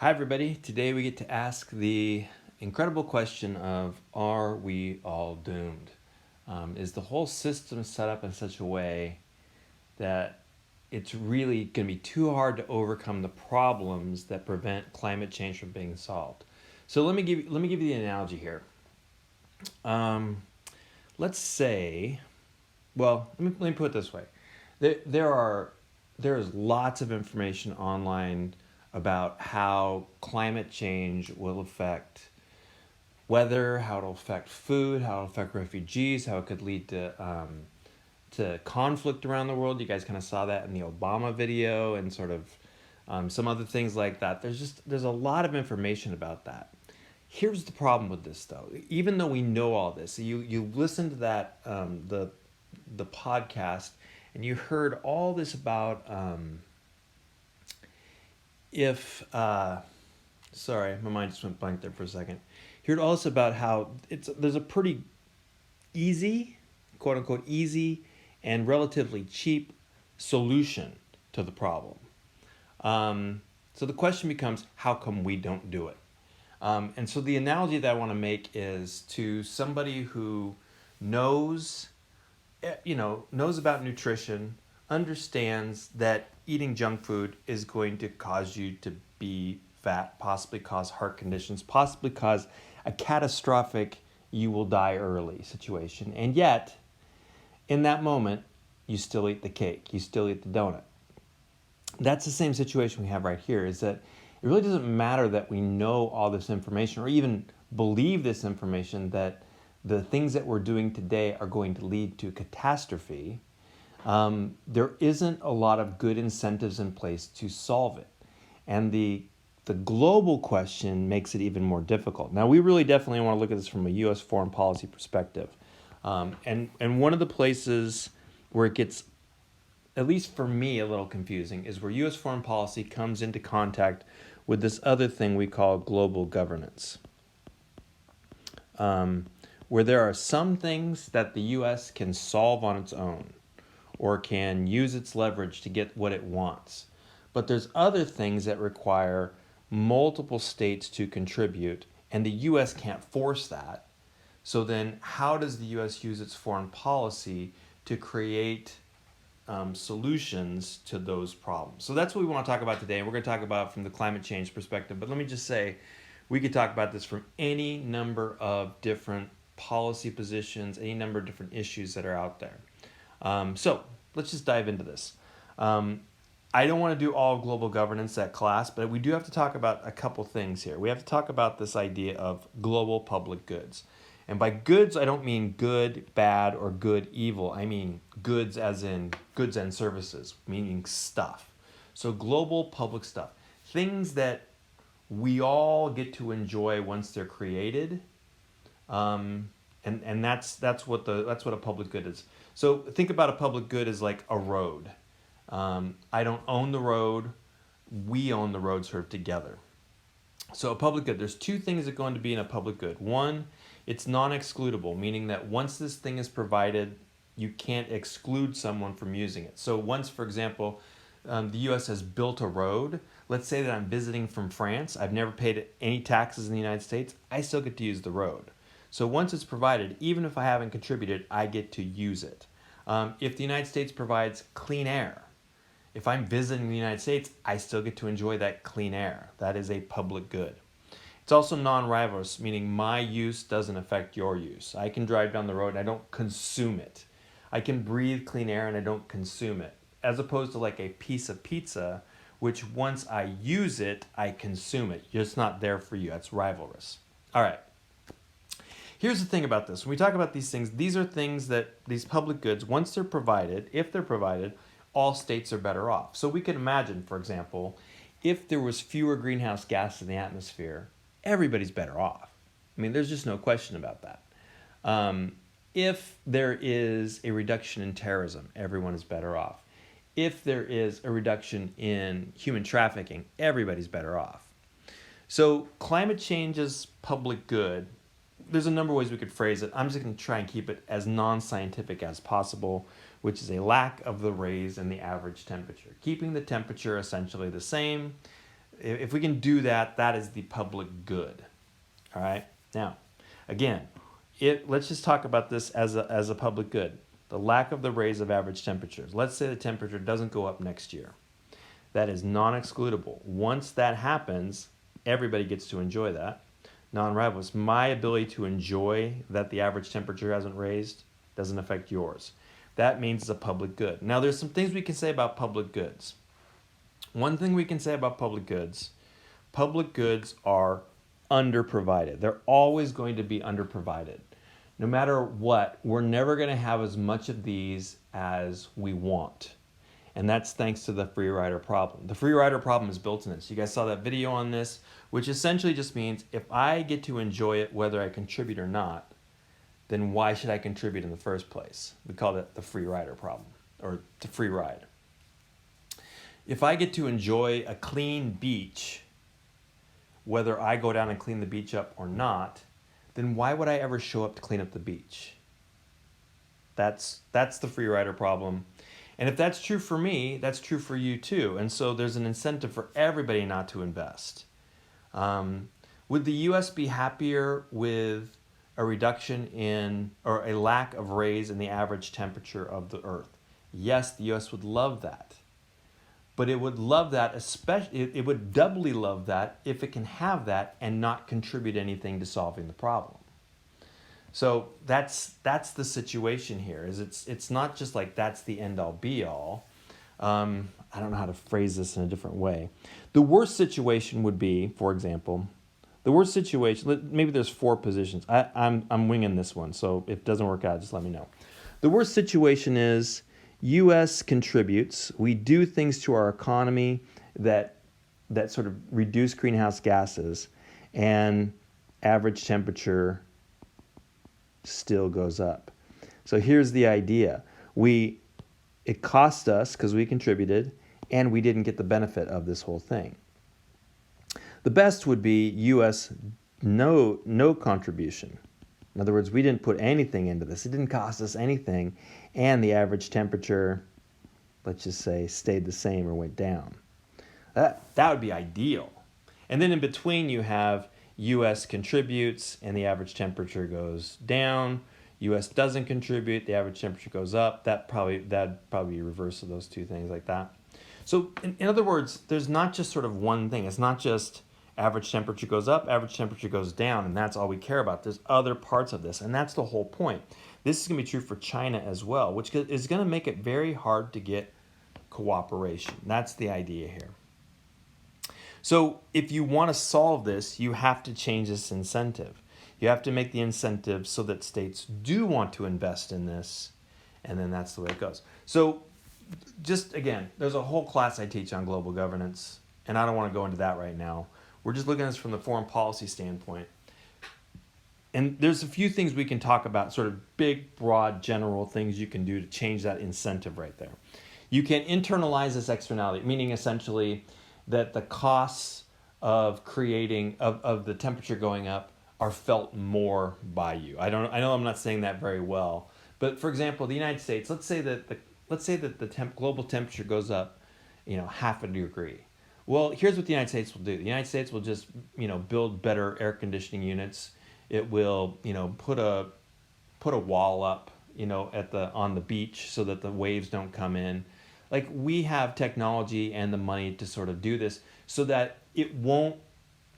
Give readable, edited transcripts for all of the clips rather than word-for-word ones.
Hi, everybody. Today we get to ask the incredible question of are we all doomed? Is the whole system set up in such a way that it's really going to be too hard to overcome the problems that prevent climate change from being solved? So let me give you the analogy here. Um, let's say, let me put it this way: there is lots of information online about how climate change will affect weather, how it'll affect food, how it'll affect refugees, how it could lead to conflict around the world. You guys kind of saw that in the Obama video and sort of some other things like that. There's a lot of information about that. Here's the problem with this though. Even though we know all this, you listen to that the podcast and you heard all this about if sorry, my mind just went blank there for a second. Heard all this about how there's a pretty easy, quote unquote easy, and relatively cheap solution to the problem. So the question becomes, how come we don't do it? And so the analogy that I want to make is to somebody who knows, knows about nutrition, understands that eating junk food is going to cause you to be fat, possibly cause heart conditions, possibly cause a catastrophic you will die early situation. And yet, in that moment, you still eat the cake, you still eat the donut. That's the same situation we have right here, is that it really doesn't matter that we know all this information or even believe this information that the things that we're doing today are going to lead to catastrophe. There isn't a lot of good incentives in place to solve it. And the global question makes it even more difficult. Now, we really definitely want to look at this from a U.S. foreign policy perspective. And one of the places where it gets, at least for me, a little confusing is where U.S. foreign policy comes into contact with this other thing we call global governance, where there are some things that the U.S. can solve on its own or can use its leverage to get what it wants. But there's other things that require multiple states to contribute, and the U.S. can't force that. So then, how does the U.S. use its foreign policy to create solutions to those problems? So that's what we want to talk about today. And we're going to talk about it from the climate change perspective. But let me just say, we could talk about this from any number of different policy positions, any number of different issues that are out there. So let's just dive into this. I don't want to do all global governance at class, but we do have to talk about a couple things here. We have to talk about this idea of global public goods. And by goods, I don't mean good, bad, or good, evil. I mean goods as in goods and services, meaning stuff. So global public stuff. Things that we all get to enjoy once they're created. And that's what a public good is. So think about a public good as like a road. I don't own the road. We own the road sort of together. So a public good, there's two things that are going to be in a public good. One, it's non-excludable, meaning that once this thing is provided, you can't exclude someone from using it. So once, for example, the U.S. has built a road, let's say that I'm visiting from France, I've never paid any taxes in the United States, I still get to use the road. So once it's provided, even if I haven't contributed, I get to use it. If the United States provides clean air, if I'm visiting the United States, I still get to enjoy that clean air. That is a public good. It's also non-rivalrous, meaning my use doesn't affect your use. I can drive down the road and I don't consume it. I can breathe clean air and I don't consume it. As opposed to like a piece of pizza, which once I use it, I consume it. It's not there for you. That's rivalrous. All right. Here's the thing about this. When we talk about these things, these are things that these public goods, once they're provided, if they're provided, all states are better off. So we can imagine, for example, if there was fewer greenhouse gases in the atmosphere, everybody's better off. I mean, there's just no question about that. If there is a reduction in terrorism, everyone is better off. If there is a reduction in human trafficking, everybody's better off. So climate change is public good. There's a number of ways we could phrase it. I'm just going to try and keep it as non-scientific as possible, which is a lack of the raise in the average temperature. Keeping the temperature essentially the same, If we can do that, that is the public good. All right. Now, again, let's just talk about this as a public good. The lack of the raise of average temperatures. Let's say the temperature doesn't go up next year. That is non-excludable. Once that happens, everybody gets to enjoy that. Non-rivalous. My ability to enjoy that the average temperature hasn't raised doesn't affect yours. That means it's a public good. Now, there's some things we can say about public goods. One thing we can say about public goods are underprovided. They're always going to be underprovided. No matter what, we're never going to have as much of these as we want. And that's thanks to the free rider problem. The free rider problem is built in this. You guys saw that video on this, which essentially just means if I get to enjoy it whether I contribute or not, then why should I contribute in the first place? We call that the free rider problem, or the free ride. If I get to enjoy a clean beach, whether I go down and clean the beach up or not, then why would I ever show up to clean up the beach? That's the free rider problem. And if that's true for me, that's true for you too. And so there's an incentive for everybody not to invest. Would the U.S. be happier with a reduction in, or a lack of raise in the average temperature of the Earth? Yes, the U.S. would love that. But it would love that, it would doubly love that if it can have that and not contribute anything to solving the problem. So that's the situation here. Is it's not just like that's the end all be all. I don't know how to phrase this in a different way. The worst situation would be, for example, maybe there's 4 positions. I'm winging this one, so if it doesn't work out, just let me know. The worst situation is U.S. contributes. We do things to our economy that sort of reduce greenhouse gases, and average temperature still goes up. So here's the idea. It cost us because we contributed, and we didn't get the benefit of this whole thing. The best would be U.S. no contribution. In other words, we didn't put anything into this. It didn't cost us anything, and the average temperature, let's just say, stayed the same or went down. That would be ideal. And then in between you have U.S. contributes and the average temperature goes down. U.S. doesn't contribute, the average temperature goes up. That'd probably be a reverse of those two things like that. So in other words, there's not just sort of one thing. It's not just average temperature goes up, average temperature goes down, and that's all we care about. There's other parts of this, and that's the whole point. This is going to be true for China as well, which is going to make it very hard to get cooperation. That's the idea here. So if you want to solve this, you have to change this incentive. You have to make the incentive so that states do want to invest in this, and then that's the way it goes. So just again, there's a whole class I teach on global governance, and I don't want to go into that right now. We're just looking at this from the foreign policy standpoint. And there's a few things we can talk about, sort of big, broad, general things you can do to change that incentive right there. You can internalize this externality, meaning essentially that the costs of creating, of the temperature going up are felt more by you. I know I'm not saying that very well, but for example, the United States, let's say that the global temperature goes up, half a degree. Well, here's what the United States will do. The United States will just, build better air conditioning units. It will, put a wall up, on the beach so that the waves don't come in. Like, we have technology and the money to sort of do this so that it won't,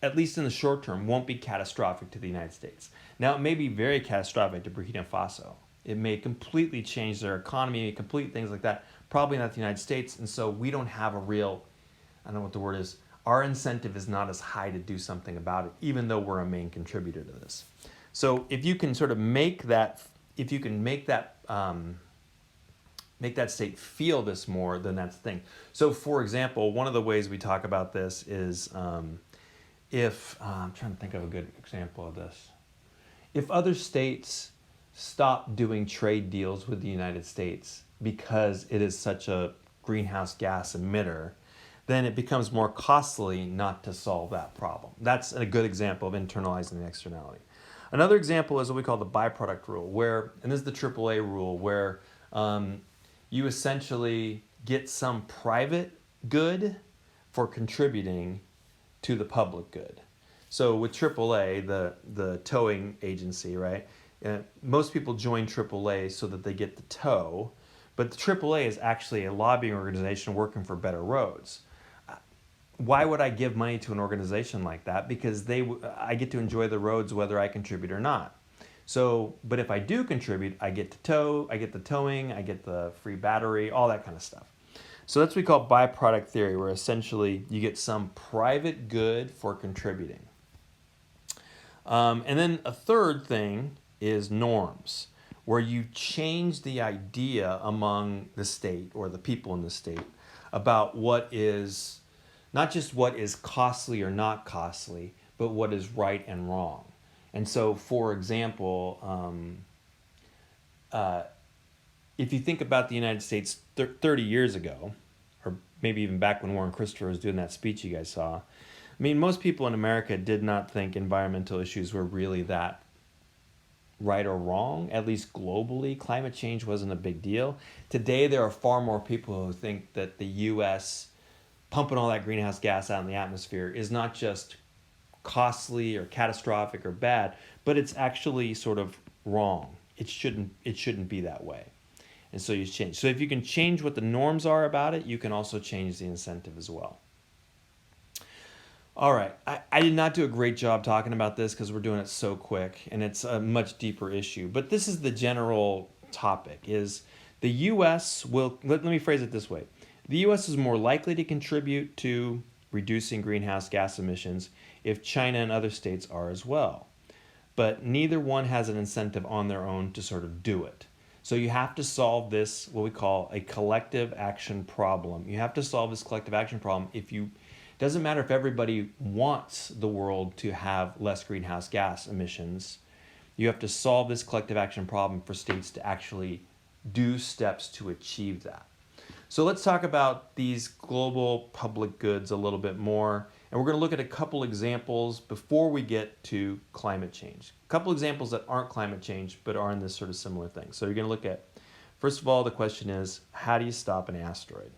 at least in the short term, won't be catastrophic to the United States. Now, it may be very catastrophic to Burkina Faso. It may completely change their economy, complete things like that. Probably not the United States. And so we don't have a real, I don't know what the word is, our incentive is not as high to do something about it, even though we're a main contributor to this. So if you can sort of make that state feel this more, then that's the thing. So for example, one of the ways we talk about this is I'm trying to think of a good example of this. If other states stop doing trade deals with the United States because it is such a greenhouse gas emitter, then it becomes more costly not to solve that problem. That's a good example of internalizing the externality. Another example is what we call the byproduct rule, and this is the AAA rule, where you essentially get some private good for contributing, to the public good. So with AAA, the towing agency, right? Most people join AAA so that they get the tow, but the AAA is actually a lobbying organization working for better roads. Why would I give money to an organization like that? Because I get to enjoy the roads whether I contribute or not. So, but if I do contribute, I get to tow, I get the towing, I get the free battery, all that kind of stuff. So that's what we call byproduct theory, where essentially you get some private good for contributing. And then a third thing is norms, where you change the idea among the state or the people in the state about what is, not just what is costly or not costly, but what is right and wrong. And so, for example, if you think about the United States 30 years ago, or maybe even back when Warren Christopher was doing that speech you guys saw, I mean, most people in America did not think environmental issues were really that right or wrong, at least globally. Climate change wasn't a big deal. Today, there are far more people who think that the U.S. pumping all that greenhouse gas out in the atmosphere is not just costly or catastrophic or bad, but it's actually sort of wrong. It shouldn't be that way. And so you change. So if you can change what the norms are about it, you can also change the incentive as well. All right, I did not do a great job talking about this because we're doing it so quick, and it's a much deeper issue. But this is the general topic, is the U.S. will, let me phrase it this way. The U.S. is more likely to contribute to reducing greenhouse gas emissions if China and other states are as well. But neither one has an incentive on their own to sort of do it. So you have to solve this, what we call a collective action problem. You have to solve this collective action problem doesn't matter if everybody wants the world to have less greenhouse gas emissions. You have to solve this collective action problem for states to actually do steps to achieve that. So let's talk about these global public goods a little bit more. And we're going to look at a couple examples before we get to climate change. A couple examples that aren't climate change, but are in this sort of similar thing. So you're going to look at, first of all, the question is, how do you stop an asteroid?